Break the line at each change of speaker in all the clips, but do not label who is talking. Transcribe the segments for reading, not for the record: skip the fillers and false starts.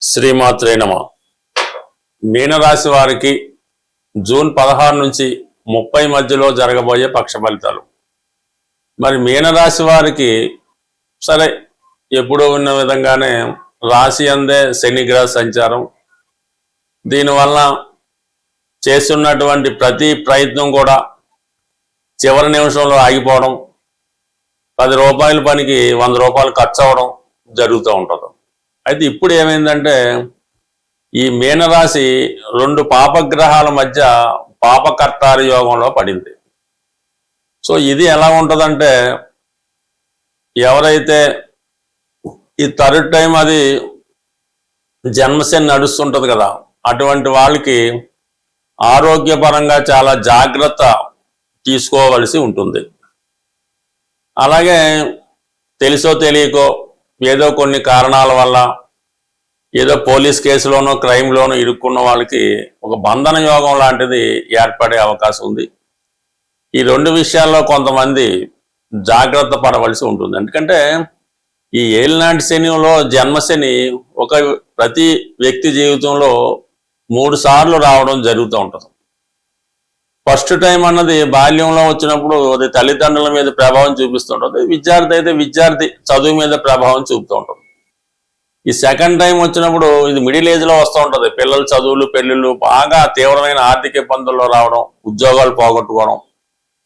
శ్రీమాత్రే నమ. మీనరాశి వారికి జూన్ 16 నుంచి 30 మధ్యలో జరగబోయే పక్ష ఫలితాలు. మరి మీనరాశి వారికి సరే ఎప్పుడూ ఉన్న విధంగానే రాశి అందే శని గ్రహ సంచారం, దీనివల్ల చేస్తున్నటువంటి ప్రతి ప్రయత్నం కూడా చివరి నిమిషంలో ఆగిపోవడం, 10 రూపాయల పనికి 100 రూపాయలు ఖర్చు అవ్వడం జరుగుతూ ఉంటుంది. అయితే ఇప్పుడు ఏమైందంటే ఈ మీనరాశి 2 పాపగ్రహాల మధ్య పాపకర్తారి యోగంలో పడింది. సో ఇది ఎలా ఉంటుందంటే, ఎవరైతే ఈ థర్డ్ టైం అది జన్మశని నడుస్తుంటుంది కదా, అటువంటి వాళ్ళకి ఆరోగ్యపరంగా చాలా జాగ్రత్త తీసుకోవలసి ఉంటుంది. అలాగే తెలుసో తెలియకో ఏదో కొన్ని కారణాల వల్ల ఏదో పోలీస్ కేసులోనో క్రైమ్లోనో ఇరుక్కున్న వాళ్ళకి ఒక బంధన యోగం లాంటిది ఏర్పడే అవకాశం ఉంది. ఈ 2 విషయాల్లో కొంతమంది జాగ్రత్త పడవలసి ఉంటుంది. ఎందుకంటే ఈ ఏలినాటి శనిలో జన్మశని ప్రతి వ్యక్తి జీవితంలో 3 సార్లు రావడం జరుగుతూ ఉంటుంది. ఫస్ట్ టైం అన్నది బాల్యంలో వచ్చినప్పుడు అది తల్లిదండ్రుల మీద ప్రభావం చూపిస్తుంటుంది. విద్యార్థి అయితే విద్యార్థి చదువు మీద ప్రభావం చూపుతూ ఉంటుంది. ఈ సెకండ్ టైం వచ్చినప్పుడు ఇది మిడిల్ ఏజ్లో వస్తూ ఉంటుంది. పిల్లల చదువులు, పెళ్ళిళ్ళు, బాగా తీవ్రమైన ఆర్థిక ఇబ్బందుల్లో రావడం, ఉద్యోగాలు పోగొట్టుకోవడం,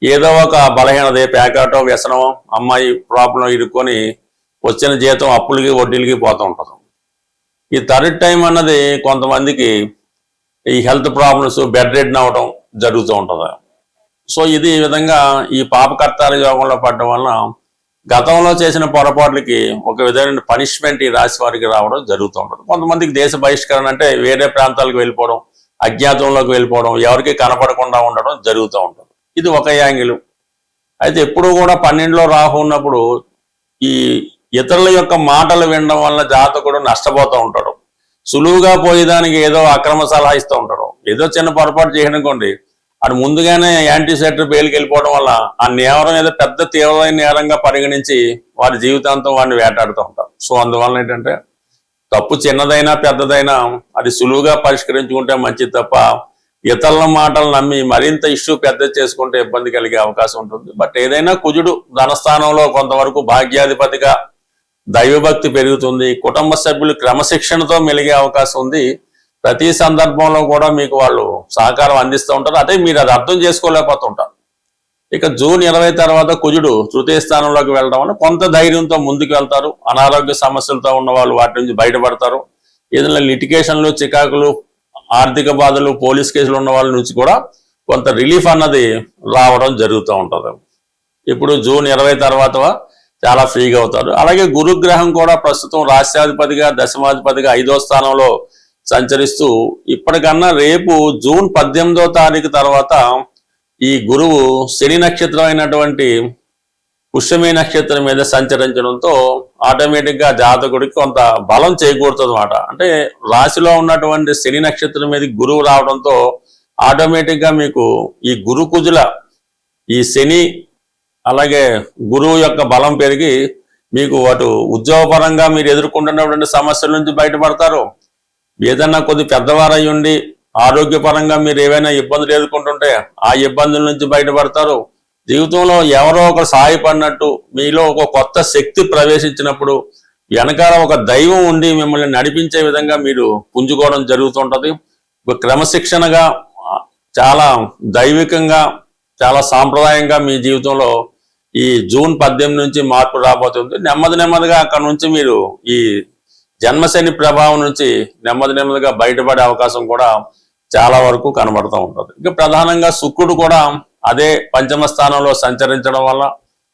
ఏదో ఒక బలహీనత, ప్యాకెటో వ్యసనమో, అమ్మాయి ప్రాబ్లం ఇరుక్కొని వచ్చిన జీతం అప్పులకి వడ్డీలకి పోతూ ఉంటుంది. ఈ థర్డ్ టైం అన్నది కొంతమందికి ఈ హెల్త్ ప్రాబ్లమ్స్, బెడ్ రెడ్ అవ్వడం జరుగుతూ ఉంటుంది. సో ఇది ఈ విధంగా ఈ పాపకర్తాల యోగంలో పడడం వలన గతంలో చేసిన పొరపాట్లకి ఒక విధమైన పనిష్మెంట్ ఈ రాశి వారికి రావడం జరుగుతూ ఉంటుంది. కొంతమందికి దేశ బహిష్కరణ అంటే వేరే ప్రాంతాలకు వెళ్ళిపోవడం, అజ్ఞాతంలోకి వెళ్ళిపోవడం, ఎవరికి కనపడకుండా ఉండడం జరుగుతూ ఉంటుంది. ఇది ఒక యాంగిల్. అయితే ఎప్పుడు కూడా 12లో రాహు ఉన్నప్పుడు ఈ ఇతరుల యొక్క మాటలు వినడం వల్ల జాతకుడు నష్టపోతూ ఉంటాడు. సులువుగా పోయేదానికి ఏదో అక్రమ సలహా ఇస్తూ ఉంటాడు. ఏదో చిన్న పొరపాటు చేయనుకోండి, అటు ముందుగానే యాంటీసెప్టిక్ బెయిల్కి వెళ్ళిపోవడం వల్ల ఆ నేరం ఏదో పెద్ద తీవ్రమైన నేరంగా పరిగణించి వారి జీవితాంతం వాడిని వేటాడుతూ ఉంటారు. సో అందువలన ఏంటంటే తప్పు చిన్నదైనా పెద్దదైనా అది సులువుగా పరిష్కరించుకుంటే మంచిది తప్ప ఇతరుల మాటలు నమ్మి మరింత ఇష్యూ పెద్ద చేసుకుంటే ఇబ్బంది కలిగే అవకాశం ఉంటుంది. బట్ ఏదైనా కుజుడు ధనస్థానంలో కొంతవరకు భాగ్యాధిపతిగా దైవభక్తి పెరుగుతుంది. కుటుంబ సభ్యులు క్రమశిక్షణతో మెలిగే అవకాశం ఉంది. ప్రతి సందర్భంలో కూడా మీకు వాళ్ళు సహకారం అందిస్తూ ఉంటారు. అదే మీరు అది అర్థం చేసుకోలేకపోతుంటారు. ఇక జూన్ 20 తర్వాత కుజుడు తృతీయ స్థానంలోకి వెళ్ళడం వల్ల కొంత ధైర్యంతో ముందుకు వెళ్తారు. అనారోగ్య సమస్యలతో ఉన్న వాళ్ళు వాటి నుంచి బయటపడతారు. ఏదైనా లిటిగేషన్లు, చికాకులు, ఆర్థిక బాధలు, పోలీస్ కేసులు ఉన్న వాళ్ళ నుంచి కూడా కొంత రిలీఫ్ అన్నది రావడం జరుగుతూ ఉంటుంది. ఇప్పుడు జూన్ 20 తర్వాత చాలా ఫ్రీగా అవుతారు. అలాగే గురుగ్రహం కూడా ప్రస్తుతం రాష్ట్రాధిపతిగా, దశమాధిపతిగా 5వ స్థానంలో సంచరిస్తూ ఇప్పటికన్నా రేపు జూన్ 18వ తారీఖు తర్వాత ఈ గురువు శని నక్షత్రం అయినటువంటి పుష్యమి నక్షత్రం మీద సంచరించడంతో ఆటోమేటిక్గా జాతకుడికి కొంత బలం చేకూరుతుంది అన్నమాట. అంటే రాశిలో ఉన్నటువంటి శని నక్షత్రం మీద గురువు రావడంతో ఆటోమేటిక్గా మీకు ఈ గురు కుజుల ఈ శని అలాగే గురువు యొక్క బలం పెరిగి మీకు అటు ఉద్యోగపరంగా మీరు ఎదుర్కొంటున్నటువంటి సమస్యల నుంచి బయటపడతారు. ఏదన్నా కొద్ది పెద్దవారై ఉండి ఆరోగ్యపరంగా మీరు ఏవైనా ఇబ్బందులు ఎదుర్కొంటుంటే ఆ ఇబ్బందుల నుంచి బయటపడతారు. జీవితంలో ఎవరో ఒకరు సహాయపడినట్టు మీలో ఒక కొత్త శక్తి ప్రవేశించినప్పుడు వెనకాల ఒక దైవం ఉండి మిమ్మల్ని నడిపించే విధంగా మీరు పుంజుకోవడం జరుగుతుంటుంది. క్రమశిక్షణగా, చాలా దైవికంగా, చాలా సాంప్రదాయంగా మీ జీవితంలో ఈ జూన్ 18 నుంచి మార్పు రాబోతుంది. నెమ్మదిగా అక్కడ నుంచి మీరు ఈ జన్మశని ప్రభావం నుంచి నెమ్మదిగా బయటపడే అవకాశం కూడా చాలా వరకు కనబడుతూ ఉంటుంది. ఇక ప్రధానంగా శుక్రుడు కూడా అదే పంచమ స్థానంలో సంచరించడం వల్ల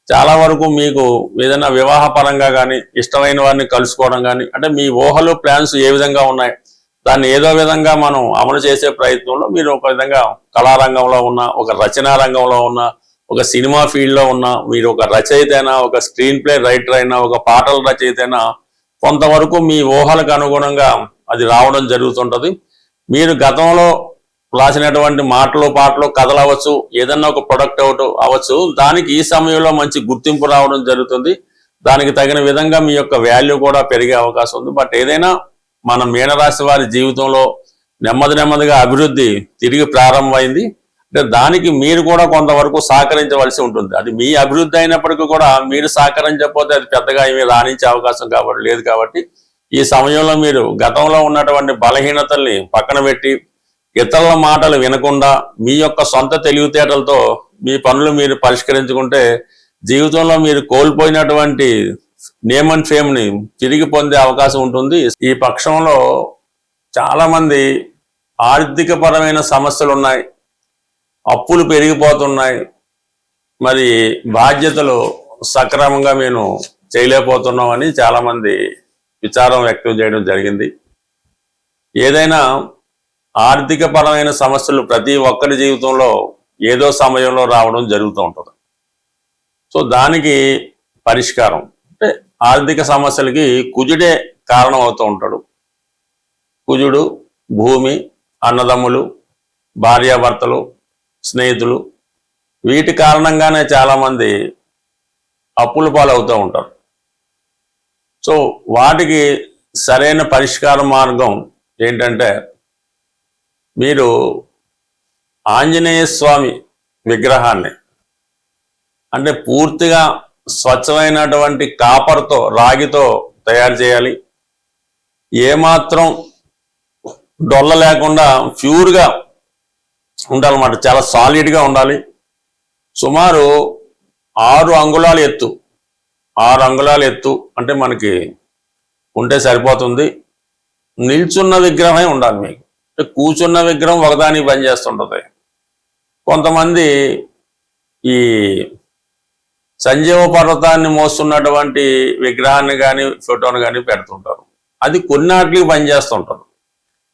చాలా వరకు మీకు ఏదైనా వివాహపరంగా కానీ, ఇష్టమైన వారిని కలుసుకోవడం కానీ, అంటే మీ ఊహలు, ప్లాన్స్ ఏ విధంగా ఉన్నాయి దాన్ని ఏదో విధంగా మనం అమలు చేసే ప్రయత్నంలో మీరు ఒక విధంగా కళారంగంలో ఉన్న, ఒక రచనా రంగంలో ఉన్న, ఒక సినిమా ఫీల్డ్లో ఉన్న, మీరు ఒక రచయిత అయినా, ఒక స్క్రీన్ ప్లే రైటర్ అయినా, ఒక పాటల రచయిత అయినా కొంతవరకు మీ ఊహలకు అనుగుణంగా అది రావడం జరుగుతుంటుంది. మీరు గతంలో రాసినటువంటి మాటలు, పాటలు, కథలు అవ్వచ్చు, ఏదన్నా ఒక ప్రొడక్ట్ అవ్వచ్చు, దానికి ఈ సమయంలో మంచి గుర్తింపు రావడం జరుగుతుంది. దానికి తగిన విధంగా మీ యొక్క వాల్యూ కూడా పెరిగే అవకాశం ఉంది. బట్ ఏదైనా మన మీనరాశి వారి జీవితంలో నెమ్మదిగా అభివృద్ధి తిరిగి ప్రారంభమైంది. అంటే దానికి మీరు కూడా కొంతవరకు సహకరించవలసి ఉంటుంది. అది మీ అభివృద్ధి అయినప్పటికీ కూడా మీరు సహకరించకపోతే అది పెద్దగా ఏమీ రాణించే అవకాశం లేదు కాబట్టి ఈ సమయంలో మీరు గతంలో ఉన్నటువంటి బలహీనతల్ని పక్కన పెట్టి ఇతరుల మాటలు వినకుండా మీ యొక్క సొంత తెలివితేటలతో మీ పనులు మీరు పరిష్కరించుకుంటే జీవితంలో మీరు కోల్పోయినటువంటి నేమ్ అండ్ ఫేమ్ ని తిరిగి పొందే అవకాశం ఉంటుంది. ఈ పక్షంలో చాలా మంది ఆర్థిక పరమైన సమస్యలు ఉన్నాయి, అప్పులు పెరిగిపోతున్నాయి, మరి బాధ్యతలు సక్రమంగా మేము చేయలేకపోతున్నామని చాలా మంది విచారం వ్యక్తం చేయడం జరిగింది. ఏదైనా ఆర్థిక పరమైన సమస్యలు ప్రతి ఒక్కరి జీవితంలో ఏదో సమయంలో రావడం జరుగుతూ ఉంటుంది. సో దానికి పరిష్కారం అంటే ఆర్థిక సమస్యలకి కుజుడే కారణం అవుతూ ఉంటాడు. కుజుడు, భూమి, అన్నదమ్ములు, భార్యాభర్తలు, స్నేహితులు, వీటి కారణంగానే చాలామంది అప్పుల పాలవుతూ ఉంటారు. సో వాటికి సరైన పరిష్కార మార్గం ఏంటంటే మీరు ఆంజనేయ స్వామి విగ్రహాన్ని అంటే పూర్తిగా స్వచ్ఛమైనటువంటి కాపర్తో, రాగితో తయారు చేయాలి. ఏమాత్రం డొల్ల లేకుండా ప్యూర్గా ఉండాలన్నమాట, చాలా సాలిడ్గా ఉండాలి. సుమారు 6 అంగుళాల ఎత్తు, 6 అంగుళాల ఎత్తు అంటే మనకి ఉంటే సరిపోతుంది. నిల్చున్న విగ్రహమే ఉండాలి మీకు. కూర్చున్న విగ్రహం ఒకదానికి పనిచేస్తుంటుంది. కొంతమంది ఈ సంజీవ పర్వతాన్ని మోస్తున్నటువంటి విగ్రహాన్ని కానీ ఫోటోను కానీ పెడుతుంటారు. అది కొన్నాటికి పనిచేస్తుంటారు.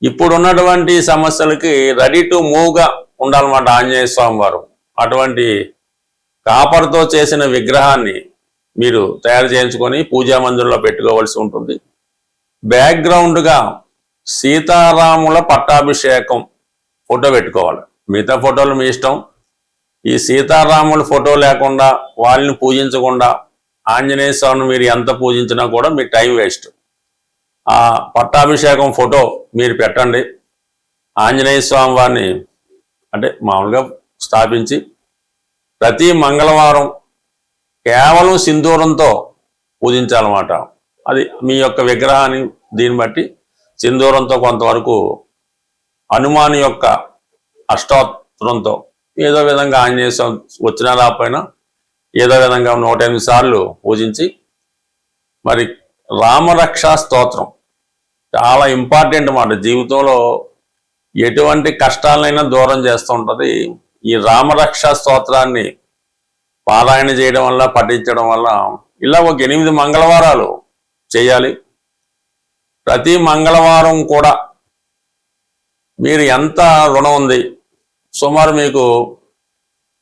ఇప్పుడు ఉన్నటువంటి సమస్యలకి రెడీ టు మూవ్గా ఉండాలన్నమాట ఆంజనేయ స్వామి వారు. అటువంటి కాపర్తో చేసిన విగ్రహాన్ని మీరు తయారు చేయించుకొని పూజా మందిరంలో పెట్టుకోవాల్సి ఉంటుంది. బ్యాక్గ్రౌండ్గా సీతారాముల పట్టాభిషేకం ఫోటో పెట్టుకోవాలి. మిగతా ఫోటోలు మీ ఇష్టం. ఈ సీతారాముల ఫోటో లేకుండా, వాళ్ళని పూజించకుండా ఆంజనేయ స్వామిని మీరు ఎంత పూజించినా కూడా మీ టైం వేస్ట్. ఆ పట్టాభిషేకం ఫోటో మీరు పెట్టండి. ఆంజనేయ స్వామి వారిని అంటే మామూలుగా స్థాపించి ప్రతి మంగళవారం కేవలం సింధూరంతో పూజించాలన్నమాట. అది మీ యొక్క విగ్రహాన్ని దీన్ని బట్టి సింధూరంతో కొంతవరకు హనుమాన్ యొక్క అష్టోత్తరంతో ఏదో విధంగా ఆంజనేయ స్వామి వచ్చినా రాకపోయినా ఏదో విధంగా 108 సార్లు పూజించి మరి రామరక్షా స్తోత్రం చాలా ఇంపార్టెంట్ అన్నమాట. జీవితంలో ఎటువంటి కష్టాలైనా దూరం చేస్తూ ఉంటుంది. ఈ రామరక్షా స్తోత్రాన్ని పారాయణ చేయడం వల్ల, పఠించడం వల్ల ఇలా ఒక 8 మంగళవారాలు చేయాలి. ప్రతి మంగళవారం కూడా మీరు ఎంత రుణం ఉంది, సుమారు మీకు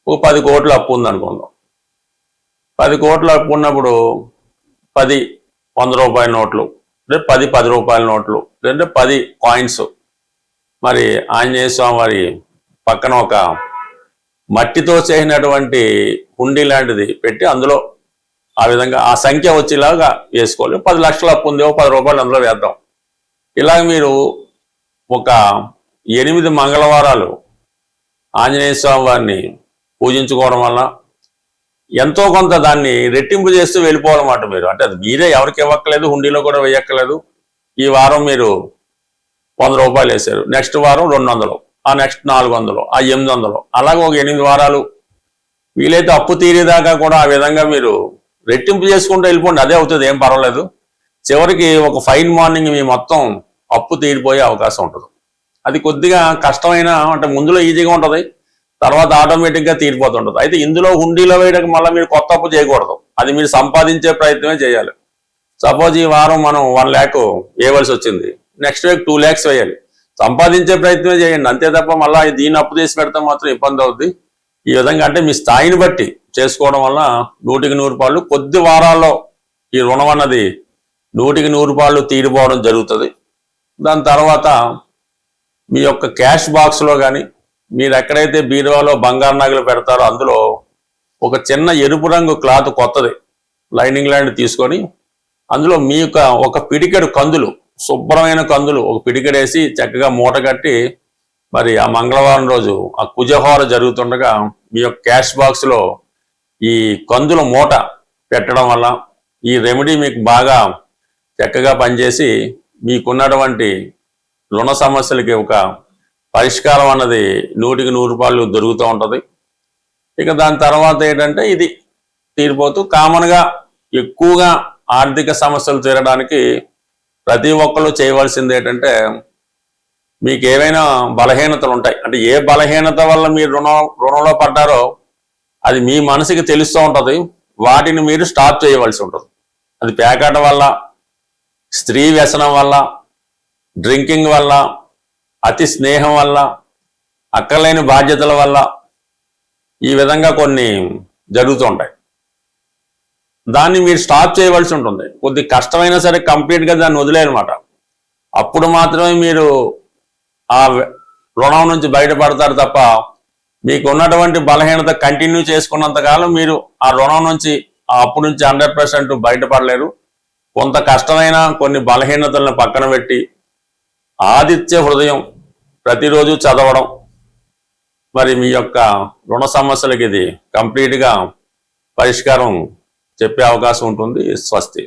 ఒక 10 కోట్ల అప్పు ఉందనుకుందాం. 10 కోట్ల అప్పు ఉన్నప్పుడు 10 100 రూపాయల నోట్లు, అంటే 10 రూపాయల నోట్లు, అంటే 10 కాయిన్స్ మరి ఆంజనేయ స్వామి వారి పక్కన ఒక మట్టితో చేసినటువంటి హుండీ లాంటిది పెట్టి అందులో ఆ విధంగా ఆ సంఖ్య వచ్చేలాగా వేసుకోవాలి. 10 లక్షల అప్పు ఉంది, 10 రూపాయలు అందులో వేద్దాం. ఇలాగ మీరు ఒక 8 మంగళవారాలు ఆంజనేయ స్వామి వారిని పూజించుకోవడం వల్ల ఎంతో కొంత దాన్ని రెట్టింపు చేస్తూ వెళ్ళిపోవాలన్నమాట మీరు. అంటే అది మీరే ఎవరికి ఇవ్వక్కలేదు, హుండీలో కూడా వేయక్కలేదు. ఈ వారం మీరు 100 రూపాయలు వేశారు, నెక్స్ట్ వారం 200, ఆ నెక్స్ట్ 400, ఆ 800, అలాగే ఒక 8 వారాలు వీలైతే అప్పు తీరేదాకా కూడా ఆ విధంగా మీరు రెట్టింపు చేసుకుంటూ వెళ్ళిపోండి. అదే అవుతుంది, ఏం పర్వాలేదు. చివరికి ఒక ఫైన్ మార్నింగ్ మీ మొత్తం అప్పు తీరిపోయే అవకాశం ఉంటుంది. అది కొద్దిగా కష్టమైన, అంటే ముందులో ఈజీగా ఉంటుంది, తర్వాత ఆటోమేటిక్గా తీరిపోతుంటుంది. అయితే ఇందులో హుండీలో వేయడానికి మళ్ళీ మీరు కొత్త అప్పు చేయకూడదు. అది మీరు సంపాదించే ప్రయత్నమే చేయాలి. సపోజ్ ఈ వారం మనం 1 lakh వేయవలసి వచ్చింది, నెక్స్ట్ వీక్ 2 lakhs వేయాలి. సంపాదించే ప్రయత్నమే చేయండి, అంతే తప్ప మళ్ళీ దీన్ని అప్పు చేసి పెడితే మాత్రం ఇబ్బంది అవుద్ది. ఈ విధంగా అంటే మీ స్థాయిని బట్టి చేసుకోవడం వల్ల 100కి 100 రూపాయలు కొద్ది వారాల్లో ఈ రుణం అన్నది 100కి 100 రూపాయలు తీరిపోవడం జరుగుతుంది. దాని తర్వాత మీ యొక్క క్యాష్ బాక్స్లో కానీ మీరు ఎక్కడైతే బీరువాలో బంగారు నగలు పెడతారో అందులో ఒక చిన్న ఎరుపు రంగు క్లాత్ కొత్తది లైనింగ్ లాంటి తీసుకొని అందులో మీ యొక్క ఒక పిడికెడు కందులు శుభ్రమైన కందులు ఒక పిడికెడేసి చక్కగా మూట కట్టి మరి ఆ మంగళవారం రోజు ఆ కుజహోర జరుగుతుండగా మీ యొక్క క్యాష్ బాక్స్లో ఈ కందుల మూట పెట్టడం వల్ల ఈ రెమెడీ మీకు బాగా చక్కగా పనిచేసి మీకున్నటువంటి రుణ సమస్యలకి ఒక పరిష్కారం అన్నది 100% దొరుకుతూ ఉంటుంది. ఇక దాని తర్వాత ఏంటంటే ఇది తీరిపోతూ కామన్గా ఎక్కువగా ఆర్థిక సమస్యలు తీరడానికి ప్రతి ఒక్కళ్ళు చేయవలసింది ఏంటంటే మీకు ఏవైనా బలహీనతలు ఉంటాయి అంటే ఏ బలహీనత వల్ల మీరు రుణంలో పడ్డారో అది మీ మనసుకి తెలుస్తూ ఉంటుంది. వాటిని మీరు స్టాప్ చేయవలసి ఉంటుంది. అది పేకాట వల్ల, స్త్రీ వ్యసనం వల్ల, డ్రింకింగ్ వల్ల, అతి స్నేహం వల్ల, అక్కర్లేని బాధ్యతల వల్ల ఈ విధంగా కొన్ని జరుగుతూ ఉంటాయి. దాన్ని మీరు స్టాప్ చేయవలసి ఉంటుంది. కొద్ది కష్టమైనా సరే కంప్లీట్గా దాన్ని వదిలేయనమాట. అప్పుడు మాత్రమే మీరు ఆ రుణం నుంచి బయటపడతారు తప్ప మీకు ఉన్నటువంటి బలహీనత కంటిన్యూ చేసుకున్నంతకాలం మీరు ఆ రుణం నుంచి ఆ అప్పు నుంచి 100% బయటపడలేరు. కొంత కష్టమైన కొన్ని బలహీనతలను పక్కన పెట్టి ఆదిత్య హృదయం ప్రతిరోజు చదవడం మరి మీ యొక్క రుణ సమస్యలకి ఇది కంప్లీట్గా పరిష్కారం చెప్పే అవకాశం ఉంటుంది. స్వస్తి.